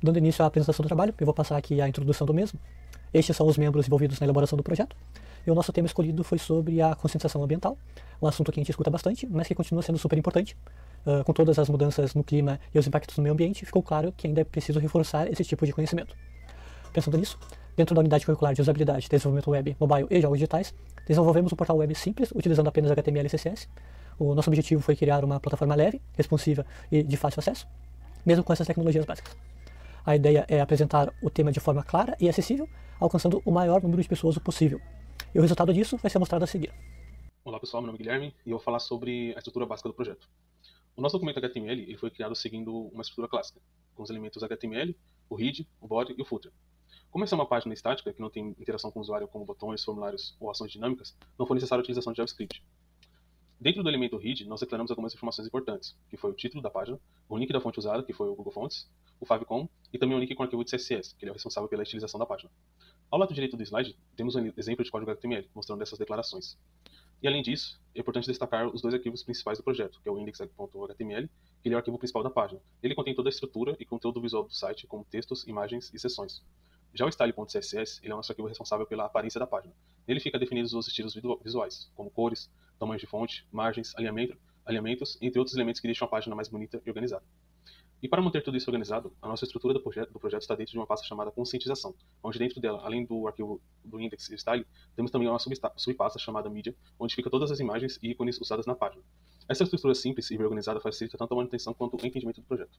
Dando início à apresentação do trabalho, eu vou passar aqui a introdução do mesmo. Estes são os membros envolvidos na elaboração do projeto. E o nosso tema escolhido foi sobre a conscientização ambiental, um assunto que a gente escuta bastante, mas que continua sendo super importante. Com todas as mudanças no clima e os impactos no meio ambiente, ficou claro que ainda é preciso reforçar esse tipo de conhecimento. Pensando nisso, dentro da unidade curricular de usabilidade, desenvolvimento web, mobile e jogos digitais, desenvolvemos um portal web simples, utilizando apenas HTML e CSS. O nosso objetivo foi criar uma plataforma leve, responsiva e de fácil acesso, mesmo com essas tecnologias básicas. A ideia é apresentar o tema de forma clara e acessível, alcançando o maior número de pessoas possível. E o resultado disso vai ser mostrado a seguir. Olá pessoal, meu nome é Guilherme e eu vou falar sobre a estrutura básica do projeto. O nosso documento HTML ele foi criado seguindo uma estrutura clássica, com os elementos HTML, o head, o body e o footer. Como essa é uma página estática que não tem interação com o usuário como botões, formulários ou ações dinâmicas, não foi necessária a utilização de JavaScript. Dentro do elemento head, nós declaramos algumas informações importantes, que foi o título da página, o link da fonte usada, que foi o Google Fonts, o favicon e também o link com arquivo de CSS, que ele é o responsável pela estilização da página. Ao lado direito do slide, temos um exemplo de código HTML, mostrando essas declarações. E além disso, é importante destacar os dois arquivos principais do projeto, que é o index.html, que ele é o arquivo principal da página. Ele contém toda a estrutura e conteúdo visual do site, como textos, imagens e seções. Já o style.css, ele é o nosso arquivo responsável pela aparência da página. Nele fica definidos os estilos visuais, como cores, tamanhos de fonte, margens, alinhamentos, entre outros elementos que deixam a página mais bonita e organizada. E para manter tudo isso organizado, a nossa estrutura do projeto está dentro de uma pasta chamada conscientização, onde dentro dela, além do arquivo do index e style, temos também uma subpasta chamada media, onde fica todas as imagens e ícones usadas na página. Essa estrutura simples e bem organizada facilita tanto a manutenção quanto o entendimento do projeto.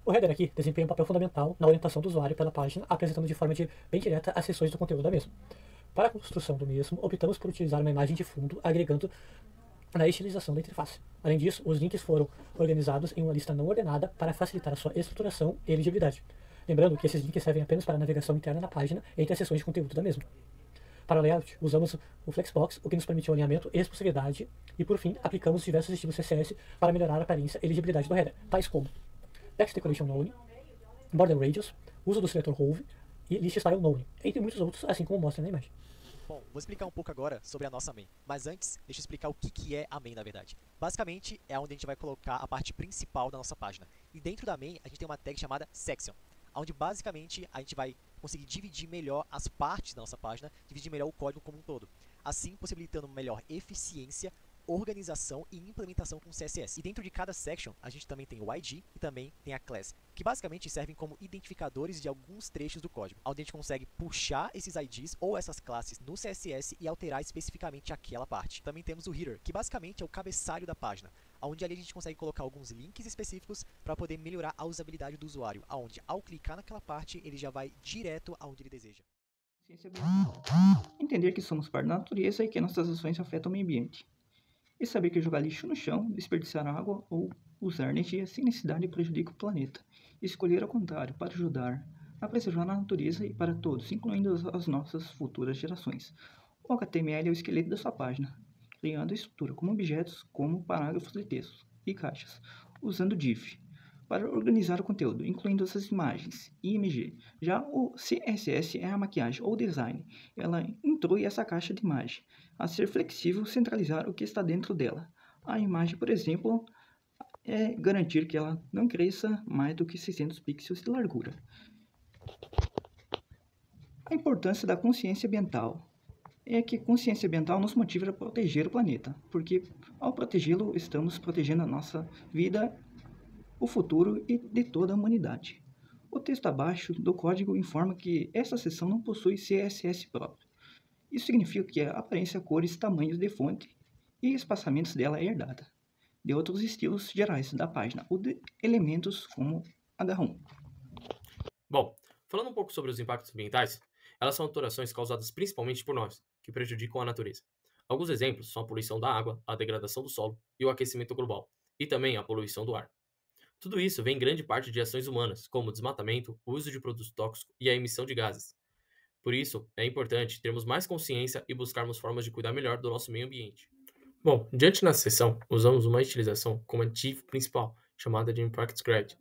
O header aqui desempenha um papel fundamental na orientação do usuário pela página, apresentando de forma bem direta as seções do conteúdo da mesma. Para a construção do mesmo, optamos por utilizar uma imagem de fundo, agregando na estilização da interface. Além disso, os links foram organizados em uma lista não ordenada para facilitar a sua estruturação e legibilidade. Lembrando que esses links servem apenas para a navegação interna da página entre as seções de conteúdo da mesma. Para o layout, usamos o Flexbox, o que nos permitiu alinhamento e expressividade, e por fim, aplicamos diversos estilos CSS para melhorar a aparência e legibilidade do header, tais como Text Decoration None, Border Radius, uso do seletor Hove e List Style None, entre muitos outros, assim como mostra na imagem. Bom, vou explicar um pouco agora sobre a nossa main, mas antes, deixa eu explicar o que é a main na verdade. Basicamente, é onde a gente vai colocar a parte principal da nossa página. E dentro da main, a gente tem uma tag chamada Section, onde basicamente a gente vai conseguir dividir melhor as partes da nossa página, dividir melhor o código como um todo, assim possibilitando melhor eficiência, organização e implementação com CSS. E dentro de cada section, a gente também tem o ID e também tem a class, que basicamente servem como identificadores de alguns trechos do código, onde a gente consegue puxar esses IDs ou essas classes no CSS e alterar especificamente aquela parte. Também temos o header, que basicamente é o cabeçalho da página, onde ali a gente consegue colocar alguns links específicos para poder melhorar a usabilidade do usuário, onde ao clicar naquela parte, ele já vai direto aonde ele deseja. Ciência ambiental. Entender que somos parte da natureza e que nossas ações afetam o meio ambiente. E saber que jogar lixo no chão, desperdiçar água ou usar energia sem necessidade prejudica o planeta. Escolher ao contrário para ajudar a preservar a natureza e para todos, incluindo as nossas futuras gerações. O HTML é o esqueleto da sua página, criando a estrutura como objetos, como parágrafos de texto e caixas, usando div para organizar o conteúdo, incluindo essas imagens, IMG. Já o CSS é a maquiagem ou design. Ela inclui essa caixa de imagem, a ser flexível, centralizar o que está dentro dela. A imagem, por exemplo, é garantir que ela não cresça mais do que 600 pixels de largura. A importância da consciência ambiental é que consciência ambiental nos motiva a proteger o planeta, porque ao protegê-lo estamos protegendo a nossa vida, o futuro e de toda a humanidade. O texto abaixo do código informa que essa seção não possui CSS próprio. Isso significa que a aparência, cores, tamanhos de fonte e espaçamentos dela é herdada de outros estilos gerais da página ou de elementos como H1. Bom, falando um pouco sobre os impactos ambientais, elas são alterações causadas principalmente por nós, que prejudicam a natureza. Alguns exemplos são a poluição da água, a degradação do solo e o aquecimento global, e também a poluição do ar. Tudo isso vem em grande parte de ações humanas, como o desmatamento, o uso de produtos tóxicos e a emissão de gases. Por isso, é importante termos mais consciência e buscarmos formas de cuidar melhor do nosso meio ambiente. Bom, diante nessa seção, usamos uma utilização como ativo principal, chamada de Impacts Grid,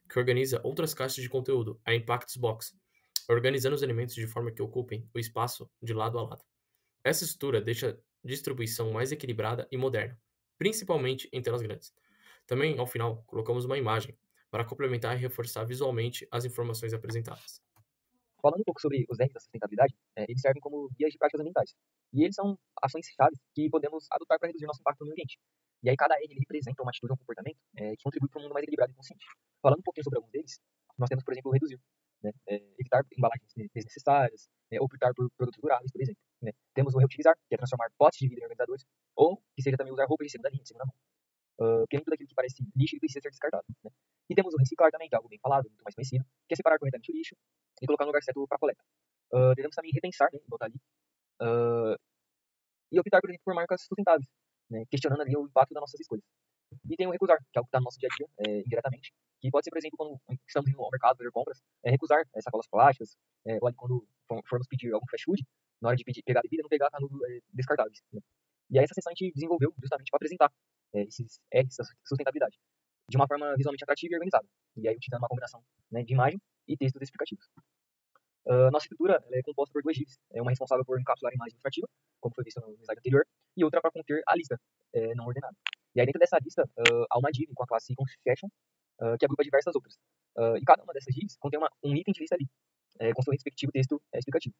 que organiza outras caixas de conteúdo, a Impacts Box, organizando os elementos de forma que ocupem o espaço de lado a lado. Essa estrutura deixa a distribuição mais equilibrada e moderna, principalmente em telas grandes. Também, ao final, colocamos uma imagem para complementar e reforçar visualmente as informações apresentadas. Falando um pouco sobre os R's da sustentabilidade, eles servem como guias de práticas ambientais. E eles são ações-chave que podemos adotar para reduzir nosso impacto no meio ambiente. E aí cada R ele representa uma atitude ou um comportamento que contribui para um mundo mais equilibrado e consciente. Falando um pouquinho sobre alguns deles, nós temos, por exemplo, o reduzir, né? Evitar embalagens desnecessárias, optar por produtos duráveis, por exemplo. Né? Temos o reutilizar, que é transformar potes de vidro em organizadores, ou que seja também usar roupas de segunda linha, de segunda mão. Porque nem tudo aquilo que parece lixo ele precisa ser descartado. Né? E temos o reciclar também, que é algo bem falado, muito mais conhecido, que é separar corretamente o lixo e colocar no lugar certo para a coleta. Devemos também repensar, né, botar ali, e optar, por exemplo, por marcas sustentáveis, né, questionando ali o impacto das nossas escolhas. E tem o recusar, que é algo que está no nosso dia a dia, indiretamente, que pode ser, por exemplo, quando estamos indo ao mercado fazer compras, recusar sacolas plásticas, ou ali quando formos pedir algum fast food, na hora de pegar a bebida, não pegar canudos descartáveis. Né? E aí essa sessão a gente desenvolveu justamente para apresentar esses R's da sustentabilidade de uma forma visualmente atrativa e organizada. E aí utilizando uma combinação, né, de imagem e textos explicativos. Nossa estrutura é composta por duas GIFs, uma responsável por encapsular a imagem ilustrativa, como foi visto no slide anterior, e outra para conter a lista não ordenada. E aí dentro dessa lista há uma div com a classe Confession, que agrupa diversas outras. E cada uma dessas GIFs contém um item de lista ali, com seu respectivo texto explicativo.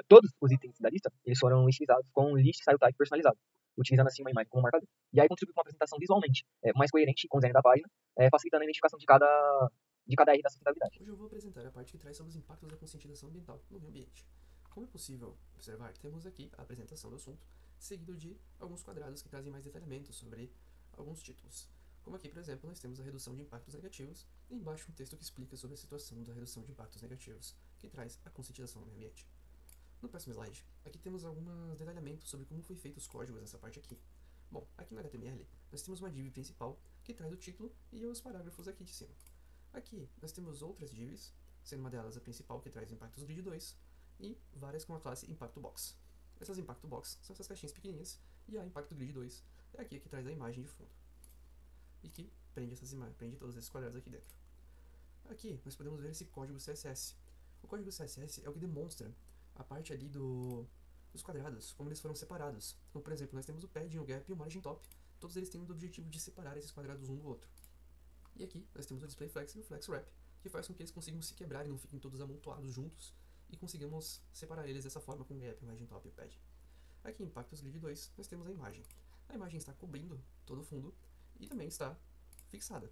Todos os itens da lista eles foram estilizados com um list style type personalizado, utilizando assim uma imagem como marcador. E aí contribui com uma apresentação visualmente mais coerente com o design da página, facilitando a identificação de cada R da sustentabilidade. Hoje eu vou apresentar a parte que traz sobre os impactos da conscientização ambiental no meio ambiente. Como é possível observar, temos aqui a apresentação do assunto, seguido de alguns quadrados que trazem mais detalhamento sobre alguns títulos. Como aqui, por exemplo, nós temos a redução de impactos negativos, e embaixo um texto que explica sobre a situação da redução de impactos negativos, que traz a conscientização no meio ambiente. No próximo slide, aqui temos alguns detalhamentos sobre como foi feito os códigos nessa parte aqui. Bom, aqui no HTML, nós temos uma div principal, que traz o título e os parágrafos aqui de cima. Aqui, nós temos outras divs, sendo uma delas a principal, que traz Impactos Grid 2, e várias com a classe Impacto Box. Essas Impacto Box são essas caixinhas pequenininhas, e a Impacto Grid 2 é aqui que traz a imagem de fundo. E que prende todos esses quadrados aqui dentro. Aqui, nós podemos ver esse código CSS. O código CSS é o que demonstra a parte ali dos quadrados, como eles foram separados. Então, por exemplo, nós temos o padding, o gap e o margin top. Todos eles têm o objetivo de separar esses quadrados um do outro. E aqui nós temos o display flex e o flex wrap, que faz com que eles consigam se quebrar e não fiquem todos amontoados juntos, e consigamos separar eles dessa forma com o gap, o margin top e o pad. Aqui em Impactos Grid 2 nós temos a imagem. A imagem está cobrindo todo o fundo e também está fixada,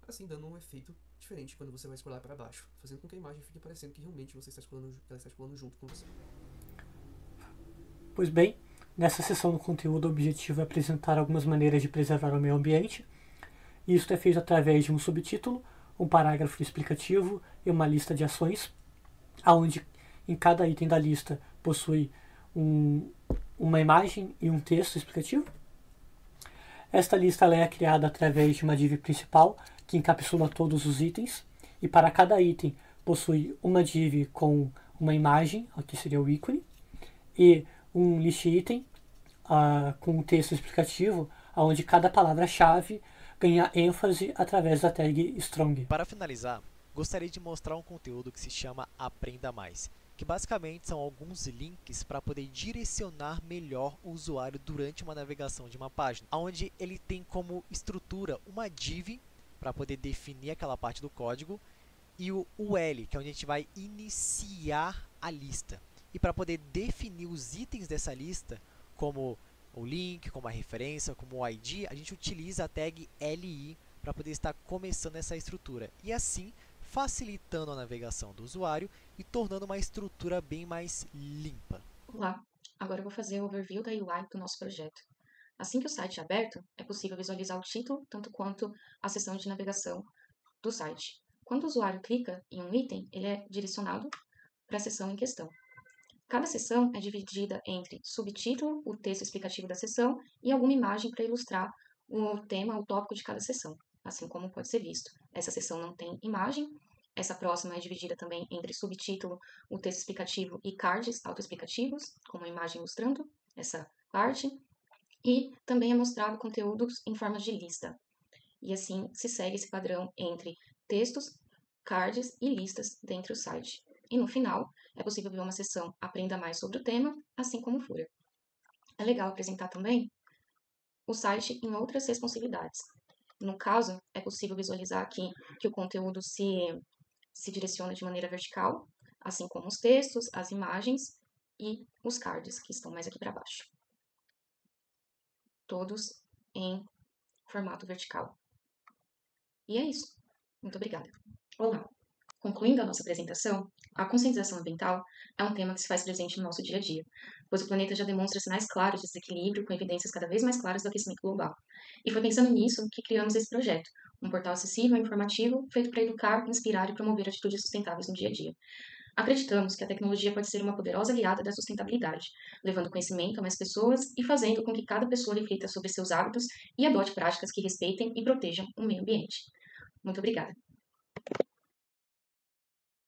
assim dando um efeito diferente quando você vai scrollar para baixo, fazendo com que a imagem fique parecendo que realmente ela está scrollando junto com você. Pois bem, nessa seção do conteúdo, o objetivo é apresentar algumas maneiras de preservar o meio ambiente. Isso é feito através de um subtítulo, um parágrafo explicativo e uma lista de ações, onde em cada item da lista possui uma imagem e um texto explicativo. Esta lista é criada através de uma div principal que encapsula todos os itens, e para cada item possui uma div com uma imagem, aqui seria o ícone, e um list item com um texto explicativo, onde cada palavra-chave ganha ênfase através da tag strong. Para finalizar, gostaria de mostrar um conteúdo que se chama Aprenda Mais, que basicamente são alguns links para poder direcionar melhor o usuário durante uma navegação de uma página, onde ele tem como estrutura uma div para poder definir aquela parte do código e o UL, que é onde a gente vai iniciar a lista. E para poder definir os itens dessa lista, como o link, como a referência, como o ID, a gente utiliza a tag LI para poder estar começando essa estrutura. E assim, facilitando a navegação do usuário e tornando uma estrutura bem mais limpa. Olá, agora eu vou fazer o overview da UI do nosso projeto. Assim que o site é aberto, é possível visualizar o título, tanto quanto a seção de navegação do site. Quando o usuário clica em um item, ele é direcionado para a seção em questão. Cada seção é dividida entre subtítulo, o texto explicativo da seção e alguma imagem para ilustrar o tema, o tópico de cada seção, assim como pode ser visto. Essa seção não tem imagem, essa próxima é dividida também entre subtítulo, o texto explicativo e cards autoexplicativos, com uma imagem ilustrando essa parte, e também é mostrado conteúdos em forma de lista. E assim se segue esse padrão entre textos, cards e listas dentro do site. E no final, é possível ver uma seção Aprenda Mais sobre o tema, assim como o Fura. É legal apresentar também o site em outras responsabilidades. No caso, é possível visualizar aqui que o conteúdo se direciona de maneira vertical, assim como os textos, as imagens e os cards, que estão mais aqui para baixo. Todos em formato vertical. E é isso. Muito obrigada. Olá! Concluindo a nossa apresentação, a conscientização ambiental é um tema que se faz presente no nosso dia a dia, pois o planeta já demonstra sinais claros de desequilíbrio com evidências cada vez mais claras do aquecimento global. E foi pensando nisso que criamos esse projeto, um portal acessível e informativo feito para educar, inspirar e promover atitudes sustentáveis no dia a dia. Acreditamos que a tecnologia pode ser uma poderosa aliada da sustentabilidade, levando conhecimento a mais pessoas e fazendo com que cada pessoa reflita sobre seus hábitos e adote práticas que respeitem e protejam o meio ambiente. Muito obrigada.